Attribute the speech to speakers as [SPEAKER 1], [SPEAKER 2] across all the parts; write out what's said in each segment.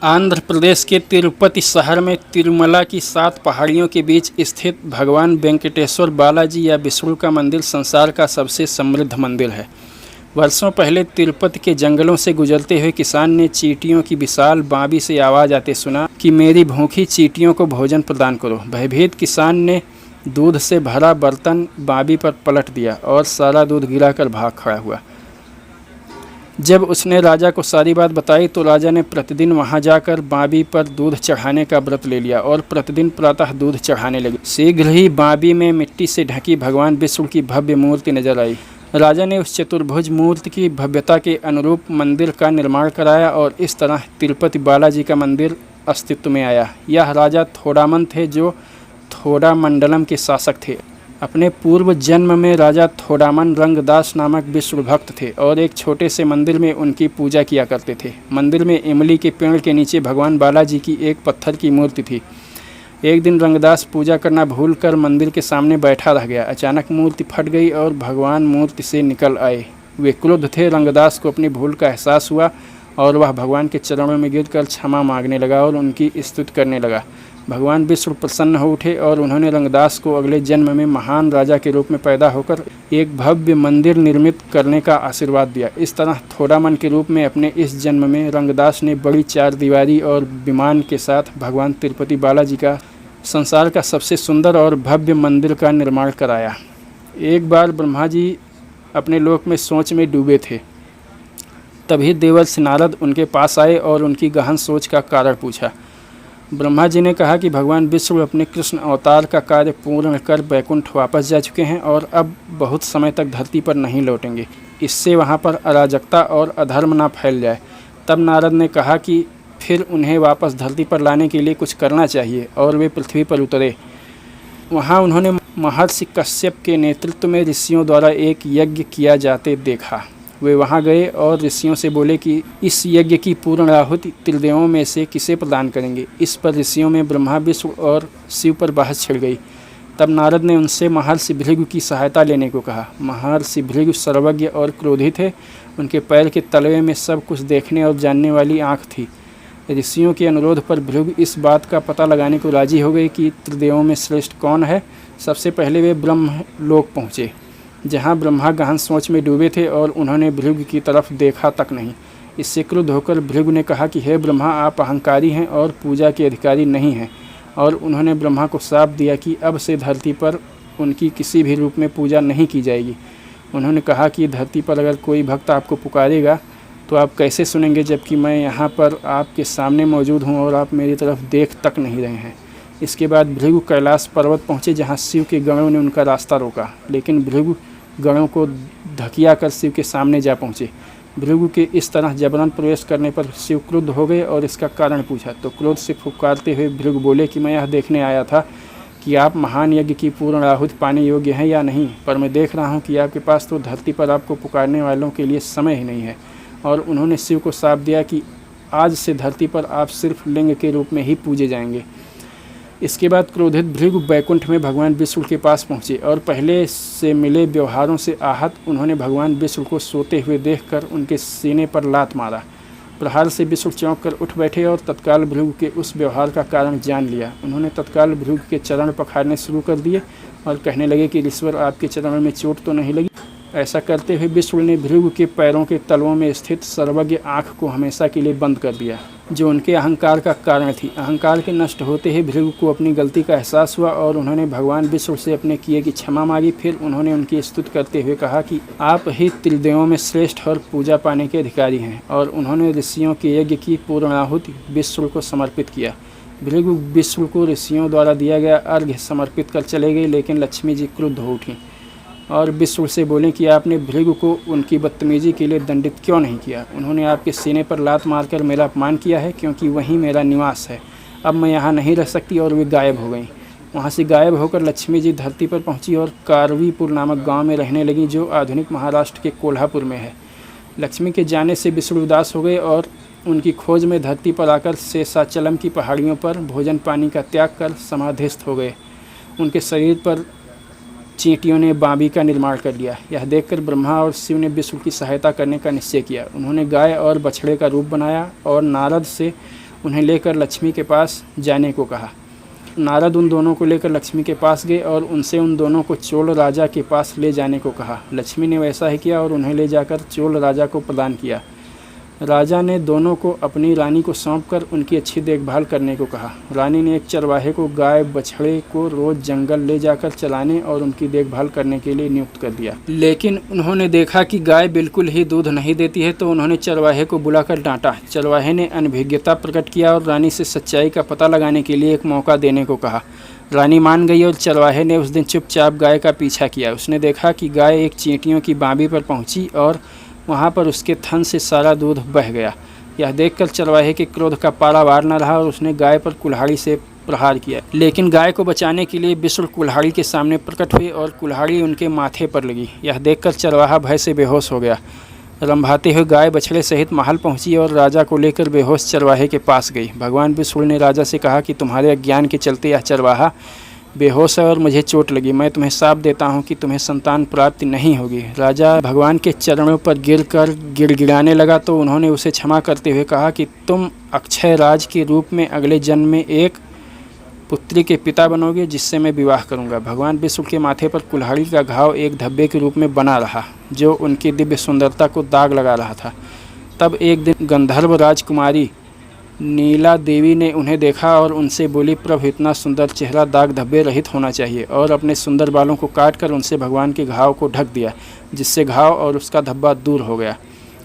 [SPEAKER 1] आंध्र प्रदेश के तिरुपति शहर में तिरुमला की 7 पहाड़ियों के बीच स्थित भगवान वेंकटेश्वर बालाजी या विष्णु का मंदिर संसार का सबसे समृद्ध मंदिर है। वर्षों पहले तिरुपति के जंगलों से गुजरते हुए किसान ने चींटियों की विशाल बावी से आवाज़ आते सुना कि मेरी भूखी चींटियों को भोजन प्रदान करो। भयभीत किसान ने दूध से भरा बर्तन बावी पर पलट दिया और सारा दूध गिराकर भाग खड़ा हुआ। जब उसने राजा को सारी बात बताई तो राजा ने प्रतिदिन वहां जाकर बावी पर दूध चढ़ाने का व्रत ले लिया और प्रतिदिन प्रातः दूध चढ़ाने लगे। शीघ्र ही बावी में मिट्टी से ढकी भगवान विष्णु की भव्य मूर्ति नजर आई। राजा ने उस चतुर्भुज मूर्ति की भव्यता के अनुरूप मंदिर का निर्माण कराया और इस तरह तिरुपति बालाजी का मंदिर अस्तित्व में आया। यह राजा थोडामन थे जो थोडामंडलम के शासक थे। अपने पूर्व जन्म में राजा थोडामन रंगदास नामक विष्णु भक्त थे और एक छोटे से मंदिर में उनकी पूजा किया करते थे। मंदिर में इमली के पेड़ के नीचे भगवान बालाजी की एक पत्थर की मूर्ति थी। एक दिन रंगदास पूजा करना भूलकर मंदिर के सामने बैठा रह गया। अचानक मूर्ति फट गई और भगवान मूर्ति से निकल आए। वे क्रुद्ध थे। रंगदास को अपनी भूल का एहसास हुआ और वह भगवान के चरणों में गिरकर क्षमा मांगने लगा और उनकी स्तुति करने लगा। भगवान विष्णु प्रसन्न हो उठे और उन्होंने रंगदास को अगले जन्म में महान राजा के रूप में पैदा होकर एक भव्य मंदिर निर्मित करने का आशीर्वाद दिया। इस तरह थोडामन के रूप में अपने इस जन्म में रंगदास ने बड़ी 4 दीवारी और विमान के साथ भगवान तिरुपति बालाजी का संसार का सबसे सुंदर और भव्य मंदिर का निर्माण कराया। एक बार ब्रह्मा जी अपने लोक में सोच में डूबे थे। तभी देवर्षि नारद उनके पास आए और उनकी गहन सोच का कारण पूछा। ब्रह्मा जी ने कहा कि भगवान विष्णु अपने कृष्ण अवतार का कार्य पूर्ण कर बैकुंठ वापस जा चुके हैं और अब बहुत समय तक धरती पर नहीं लौटेंगे। इससे वहां पर अराजकता और अधर्म ना फैल जाए। तब नारद ने कहा कि फिर उन्हें वापस धरती पर लाने के लिए कुछ करना चाहिए और वे पृथ्वी पर उतरे। वहां उन्होंने महर्षि कश्यप के नेतृत्व में ऋषियों द्वारा एक यज्ञ किया जाते देखा। वे वहां गए और ऋषियों से बोले कि इस यज्ञ की पूर्ण आहुति त्रिदेवों में से किसे प्रदान करेंगे। इस पर ऋषियों में ब्रह्मा विष्णु और शिव पर बहस छिड़ गई। तब नारद ने उनसे महर्षि भृगु की सहायता लेने को कहा। महर्षि भृगु सर्वज्ञ और क्रोधी थे। उनके पैर के तलवे में सब कुछ देखने और जानने वाली आँख थी। ऋषियों के अनुरोध पर भृगु इस बात का पता लगाने को राजी हो गए कि त्रिदेवों में श्रेष्ठ कौन है। सबसे पहले वे ब्रह्म लोक पहुँचे जहाँ ब्रह्मा गहन सोच में डूबे थे और उन्होंने भृगु की तरफ देखा तक नहीं। इससे क्रुद्ध होकर भृगु ने कहा कि हे ब्रह्मा, आप अहंकारी हैं और पूजा के अधिकारी नहीं हैं। और उन्होंने ब्रह्मा को श्राप दिया कि अब से धरती पर उनकी किसी भी रूप में पूजा नहीं की जाएगी। उन्होंने कहा कि धरती पर अगर कोई भक्त आपको पुकारेगा तो आप कैसे सुनेंगे, जबकि मैं यहाँ पर आपके सामने मौजूद हूँ और आप मेरी तरफ देख तक नहीं रहे हैं। इसके बाद भृगु कैलाश पर्वत पहुँचे जहाँ शिव के गणों ने उनका रास्ता रोका, लेकिन भृगु गणों को धकिया कर शिव के सामने जा पहुँचे। भृगु के इस तरह जबरन प्रवेश करने पर शिव क्रुद्ध हो गए और इसका कारण पूछा तो क्रोध से फुफकारते हुए भृगु बोले कि मैं यह देखने आया था कि आप महान यज्ञ की पूर्ण आहुति पाने योग्य हैं या नहीं, पर मैं देख रहा हूँ कि आपके पास तो धरती पर आपको पुकारने वालों के लिए समय ही नहीं है। और उन्होंने शिव को श्राप दिया कि आज से धरती पर आप सिर्फ लिंग के रूप में ही पूजे जाएंगे। इसके बाद क्रोधित भृगु बैकुंठ में भगवान विष्णु के पास पहुँचे और पहले से मिले व्यवहारों से आहत उन्होंने भगवान विष्णु को सोते हुए देखकर उनके सीने पर लात मारा। प्रहार से विष्णु चौंक कर उठ बैठे और तत्काल भृगु के उस व्यवहार का कारण जान लिया। उन्होंने तत्काल भृगु के चरण पखारने शुरू कर दिए और कहने लगे कि ईश्वर, आपके चरणों में चोट तो नहीं लगी। ऐसा करते हुए विष्णु ने भृगु के पैरों के तलवों में स्थित सर्वज्ञ आँख को हमेशा के लिए बंद कर दिया, जो उनके अहंकार का कारण थी। अहंकार के नष्ट होते ही भृगु को अपनी गलती का एहसास हुआ और उन्होंने भगवान विष्णु से अपने किए की क्षमा मांगी। फिर उन्होंने उनकी स्तुति करते हुए कहा कि आप ही त्रिदेवों में श्रेष्ठ और पूजा पाने के अधिकारी हैं, और उन्होंने ऋषियों के यज्ञ की पूर्ण आहुति विष्णु को समर्पित किया। भृगु विष्णु को ऋषियों द्वारा दिया गया अर्घ्य समर्पित कर चले गए, लेकिन लक्ष्मी जी क्रुद्ध हो उठी और विष्णु से बोले कि आपने भृगु को उनकी बदतमीजी के लिए दंडित क्यों नहीं किया। उन्होंने आपके सीने पर लात मारकर मेरा अपमान किया है, क्योंकि वहीं मेरा निवास है। अब मैं यहाँ नहीं रह सकती। और वे गायब हो गईं। वहाँ से गायब होकर लक्ष्मी जी धरती पर पहुँची और कारवीपुर नामक गांव में रहने लगी, जो आधुनिक महाराष्ट्र के कोल्हापुर में है। लक्ष्मी के जाने से विष्णु उदास हो गए और उनकी खोज में धरती पर आकर शेषाचलम की पहाड़ियों पर भोजन पानी का त्याग कर समाधिस्थ हो गए। उनके शरीर पर चींटियों ने बावी का निर्माण कर लिया। यह देखकर ब्रह्मा और शिव ने विष्णु की सहायता करने का निश्चय किया। उन्होंने गाय और बछड़े का रूप बनाया और नारद से उन्हें लेकर लक्ष्मी के पास जाने को कहा। नारद उन दोनों को लेकर लक्ष्मी के पास गए और उनसे उन दोनों को चोल राजा के पास ले जाने को कहा। लक्ष्मी ने वैसा ही किया और उन्हें ले जाकर चोल राजा को प्रदान किया। राजा ने दोनों को अपनी रानी को सौंपकर उनकी अच्छी देखभाल करने को कहा। रानी ने एक चरवाहे को गाय बछड़े को रोज जंगल ले जाकर चलाने और उनकी देखभाल करने के लिए नियुक्त कर दिया। लेकिन उन्होंने देखा कि गाय बिल्कुल ही दूध नहीं देती है, तो उन्होंने चरवाहे को बुलाकर डांटा। चरवाहे ने अनभिज्ञता प्रकट किया और रानी से सच्चाई का पता लगाने के लिए एक मौका देने को कहा। रानी मान गई और चरवाहे ने उस दिन चुपचाप गाय का पीछा किया। उसने देखा कि गाय एक चींटियों की बांबी पर पहुंची और वहाँ पर उसके थन से सारा दूध बह गया। यह देखकर चरवाहे के क्रोध का पारावार न रहा और उसने गाय पर कुल्हाड़ी से प्रहार किया। लेकिन गाय को बचाने के लिए विष्णु कुल्हाड़ी के सामने प्रकट हुए और कुल्हाड़ी उनके माथे पर लगी। यह देखकर चरवाहा भय से बेहोश हो गया। रंभाते हुए गाय बछड़े सहित महल पहुंची और राजा को लेकर बेहोश चरवाहे के पास गई। भगवान विष्णु ने राजा से कहा कि तुम्हारे अज्ञान के चलते यह चरवाहा बेहोश है और मुझे चोट लगी। मैं तुम्हें शाप देता हूँ कि तुम्हें संतान प्राप्ति नहीं होगी। राजा भगवान के चरणों पर गिरकर गिड़गिड़ाने लगा, तो उन्होंने उसे क्षमा करते हुए कहा कि तुम अक्षय राज के रूप में अगले जन्म में एक पुत्री के पिता बनोगे, जिससे मैं विवाह करूंगा। भगवान विष्णु के माथे पर कुल्हाड़ी का घाव एक धब्बे के रूप में बना रहा, जो उनकी दिव्य सुंदरता को दाग लगा रहा था। तब एक दिन गंधर्व राजकुमारी नीला देवी ने उन्हें देखा और उनसे बोली, प्रभु इतना सुंदर चेहरा दाग धब्बे रहित होना चाहिए, और अपने सुंदर बालों को काटकर उनसे भगवान के घाव को ढक दिया, जिससे घाव और उसका धब्बा दूर हो गया।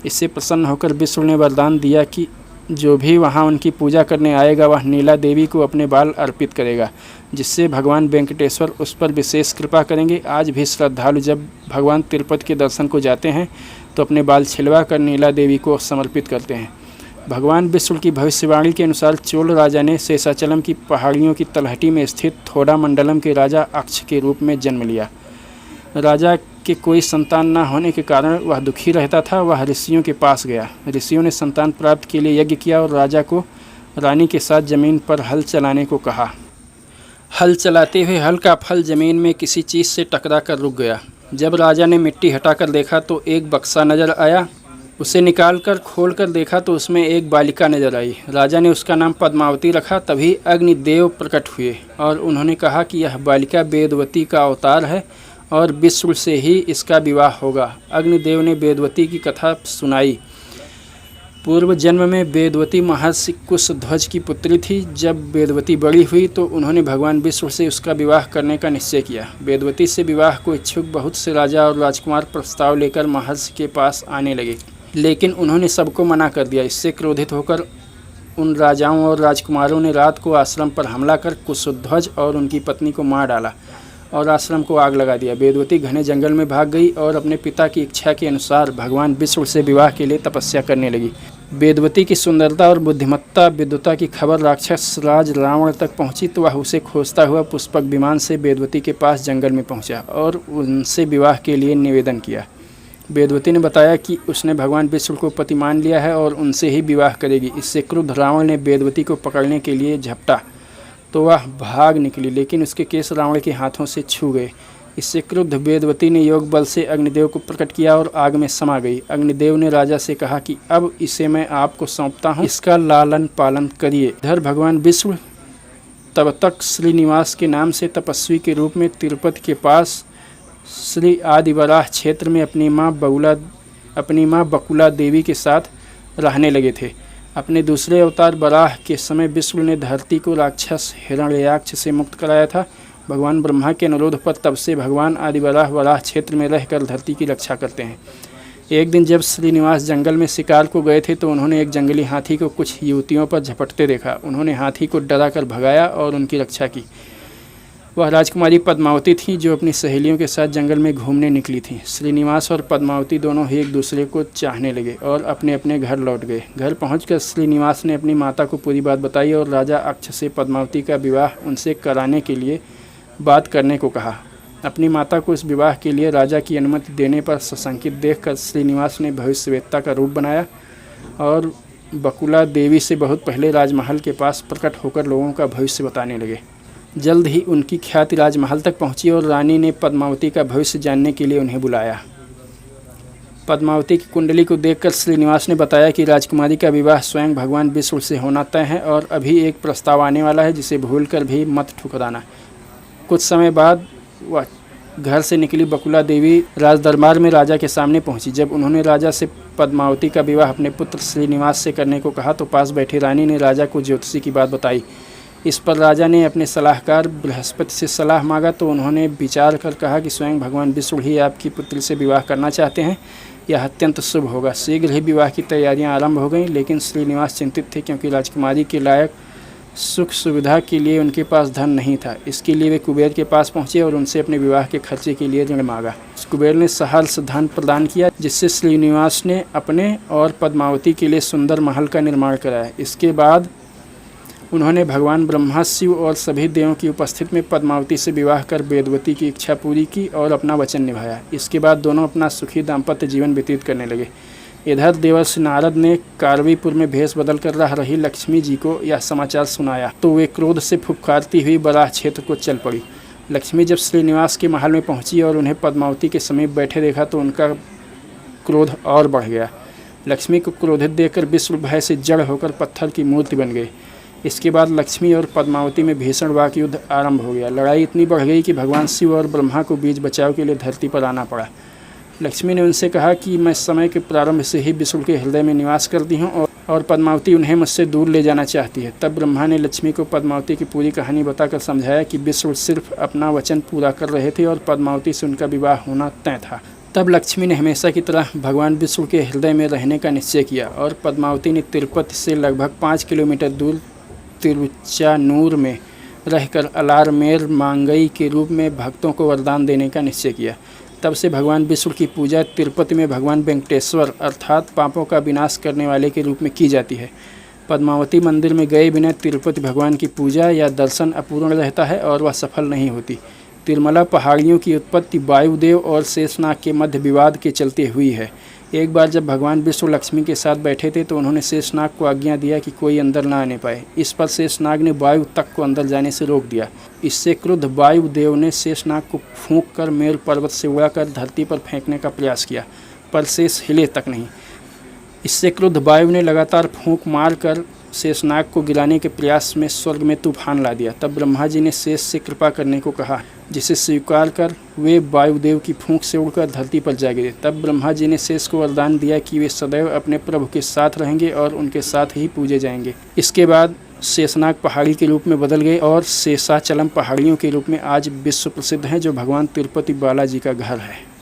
[SPEAKER 1] इससे प्रसन्न होकर विष्णु ने वरदान दिया कि जो भी वहां उनकी पूजा करने आएगा वह नीला देवी को अपने बाल अर्पित करेगा, जिससे भगवान वेंकटेश्वर उस पर विशेष कृपा करेंगे। आज भी श्रद्धालु जब भगवान तिरुपति के दर्शन को जाते हैं तो अपने बाल छिलवा कर नीला देवी को समर्पित करते हैं। भगवान विष्णु की भविष्यवाणी के अनुसार चोल राजा ने शेषाचलम की पहाड़ियों की तलहटी में स्थित थोड़ा मंडलम के राजा अक्ष के रूप में जन्म लिया। राजा के कोई संतान न होने के कारण वह दुखी रहता था। वह ऋषियों के पास गया। ऋषियों ने संतान प्राप्त के लिए यज्ञ किया और राजा को रानी के साथ जमीन पर हल चलाने को कहा। हल चलाते हुए हल का फल जमीन में किसी चीज़ से टकरा कर रुक गया। जब राजा ने मिट्टी हटाकर देखा तो एक बक्सा नजर आया। उसे निकालकर खोलकर देखा तो उसमें एक बालिका नजर आई। राजा ने उसका नाम पद्मावती रखा। तभी अग्निदेव प्रकट हुए और उन्होंने कहा कि यह बालिका वेदवती का अवतार है और विष्णु से ही इसका विवाह होगा। अग्निदेव ने वेदवती की कथा सुनाई। पूर्व जन्म में वेदवती महर्षि कुशध्वज की पुत्री थी। जब वेदवती बड़ी हुई तो उन्होंने भगवान विष्णु से उसका विवाह करने का निश्चय किया। वेदवती से विवाह को इच्छुक बहुत से राजा और राजकुमार प्रस्ताव लेकर महर्षि के पास आने लगे, लेकिन उन्होंने सबको मना कर दिया। इससे क्रोधित होकर उन राजाओं और राजकुमारों ने रात को आश्रम पर हमला कर कुशध्वज और उनकी पत्नी को मार डाला और आश्रम को आग लगा दिया। वेदवती घने जंगल में भाग गई और अपने पिता की इच्छा के अनुसार भगवान विष्णु से विवाह के लिए तपस्या करने लगी। वेदवती की सुंदरता और बुद्धिमत्ता विद्वता की खबर राक्षस राज रावण तक पहुंची, तो वह उसे खोजता हुआ पुष्पक विमान से वेदवती के पास जंगल में पहुंचा और उनसे विवाह के लिए निवेदन किया। वेदवती ने बताया कि उसने भगवान विष्णु को पति मान लिया है और उनसे ही विवाह करेगी। इससे क्रुद्ध रावण ने वेदवती को पकड़ने के लिए झपटा तो वह भाग निकली, लेकिन उसके केस रावण के हाथों से छू गए। इससे क्रुद्ध वेदवती ने योग बल से अग्निदेव को प्रकट किया और आग में समा गई। अग्निदेव ने राजा से कहा कि अब इसे मैं आपको सौंपता हूँ, इसका लालन पालन करिए। इधर भगवान विष्णु तब तक श्रीनिवास के नाम से तपस्वी के रूप में तिरुपति के पास श्री आदिवराह क्षेत्र में अपनी माँ बकुला देवी के साथ रहने लगे थे। अपने दूसरे अवतार वराह के समय विष्णु ने धरती को राक्षस हिरण्याक्ष से मुक्त कराया था। भगवान ब्रह्मा के अनुरोध पर तब से भगवान आदिवराह वराह क्षेत्र में रहकर धरती की रक्षा करते हैं। एक दिन जब श्रीनिवास जंगल में शिकार को गए थे तो उन्होंने एक जंगली हाथी को कुछ युवतियों पर झपटते देखा। उन्होंने हाथी को डरा कर भगाया और उनकी रक्षा की। वह राजकुमारी पद्मावती थी जो अपनी सहेलियों के साथ जंगल में घूमने निकली थी। श्रीनिवास और पद्मावती दोनों ही एक दूसरे को चाहने लगे और अपने अपने घर लौट गए। घर पहुंचकर श्रीनिवास ने अपनी माता को पूरी बात बताई और राजा अक्ष से पद्मावती का विवाह उनसे कराने के लिए बात करने को कहा। अपनी माता को इस विवाह के लिए राजा की अनुमति देने पर सशंकित देखकर श्रीनिवास ने भविष्यवेत्ता का रूप बनाया और बकुला देवी से बहुत पहले राजमहल के पास प्रकट होकर लोगों का भविष्य बताने लगे। जल्द ही उनकी ख्याति राजमहल तक पहुंची और रानी ने पद्मावती का भविष्य जानने के लिए उन्हें बुलाया। पद्मावती की कुंडली को देखकर श्रीनिवास ने बताया कि राजकुमारी का विवाह स्वयं भगवान विष्णु से होना तय है और अभी एक प्रस्ताव आने वाला है जिसे भूलकर भी मत ठुकराना। कुछ समय बाद वह घर से निकली बकुला देवी राजदरबार में राजा के सामने पहुंची। जब उन्होंने राजा से पद्मावती का विवाह अपने पुत्र श्रीनिवास से करने को कहा तो पास बैठी रानी ने राजा को ज्योतिषी की बात बताई। इस पर राजा ने अपने सलाहकार बृहस्पति से सलाह मांगा तो उन्होंने विचार कर कहा कि स्वयं भगवान विष्णु ही आपकी पुत्री से विवाह करना चाहते हैं। यह अत्यंत शुभ होगा। शीघ्र ही विवाह की तैयारियां आरंभ हो गईं, लेकिन श्रीनिवास चिंतित थे क्योंकि राजकुमारी के लायक सुख सुविधा के लिए उनके पास धन नहीं था। इसके लिए वे कुबेर के पास पहुंचे और उनसे अपने विवाह के खर्चे के लिए ऋण मांगा। कुबेर ने सहर्ष धन प्रदान किया, जिससे श्रीनिवास ने अपने और पद्मावती के लिए सुंदर महल का निर्माण कराया। इसके बाद उन्होंने भगवान ब्रह्मा, शिव और सभी देवों की उपस्थिति में पद्मावती से विवाह कर वेदवती की इच्छा पूरी की और अपना वचन निभाया। इसके बाद दोनों अपना सुखी दाम्पत्य जीवन व्यतीत करने लगे। इधर देवर्षि नारद ने कारवीपुर में भेष बदल कर रह रही लक्ष्मी जी को यह समाचार सुनाया तो वे क्रोध से फुफकारती हुई बराह क्षेत्र को चल पड़ी। लक्ष्मी जब श्रीनिवास के महल में पहुंची और उन्हें पद्मावती के समीप बैठे देखा तो उनका क्रोध और बढ़ गया। लक्ष्मी को क्रोधित देखकर विष्णु भय से जड़ होकर पत्थर की मूर्ति बन गई। इसके बाद लक्ष्मी और पद्मावती में भीषण वाक युद्ध आरंभ हो गया। लड़ाई इतनी बढ़ गई कि भगवान शिव और ब्रह्मा को बीच बचाव के लिए धरती पर आना पड़ा। लक्ष्मी ने उनसे कहा कि मैं समय के प्रारंभ से ही विष्णु के हृदय में निवास करती हूँ और पद्मावती उन्हें मुझसे दूर ले जाना चाहती है। तब ब्रह्मा ने लक्ष्मी को पद्मावती की पूरी कहानी बताकर समझाया कि विष्णु सिर्फ अपना वचन पूरा कर रहे थे और पद्मावती से उनका विवाह होना तय था। तब लक्ष्मी ने हमेशा की तरह भगवान विष्णु के हृदय में रहने का निश्चय किया और पद्मावती ने तिरुपति से लगभग 5 किलोमीटर दूर तिरुचानूर में रहकर अलारमेर मांगई के रूप में भक्तों को वरदान देने का निश्चय किया। तब से भगवान विष्णु की पूजा तिरुपति में भगवान वेंकटेश्वर अर्थात पापों का विनाश करने वाले के रूप में की जाती है। पद्मावती मंदिर में गए बिना तिरुपति भगवान की पूजा या दर्शन अपूर्ण रहता है और वह सफल नहीं होती। तिरुमला पहाड़ियों की उत्पत्ति वायुदेव और शेषनाग के मध्य विवाद के चलते हुई है। एक बार जब भगवान विष्णु लक्ष्मी के साथ बैठे थे तो उन्होंने शेषनाग को आज्ञा दिया कि कोई अंदर ना आने पाए। इस पर शेषनाग ने वायु तक को अंदर जाने से रोक दिया। इससे क्रुद्ध वायुदेव ने शेषनाग को फूंक कर मेरु पर्वत से उड़ाकर धरती पर फेंकने का प्रयास किया, पर शेष हिले तक नहीं। इससे क्रुद्ध वायु ने लगातार फूंक मार कर शेषनाग को गिराने के प्रयास में स्वर्ग में तूफान ला दिया। तब ब्रह्मा जी ने शेष से कृपा करने को कहा, जिसे स्वीकार कर वे वायुदेव की फूंक से उड़कर धरती पर जा गिरे। तब ब्रह्मा जी ने शेष को वरदान दिया कि वे सदैव अपने प्रभु के साथ रहेंगे और उनके साथ ही पूजे जाएंगे। इसके बाद शेषनाग पहाड़ी के रूप में बदल गए और शेषाचलम पहाड़ियों के रूप में आज विश्व प्रसिद्ध हैं, जो भगवान तिरुपति बालाजी का घर है।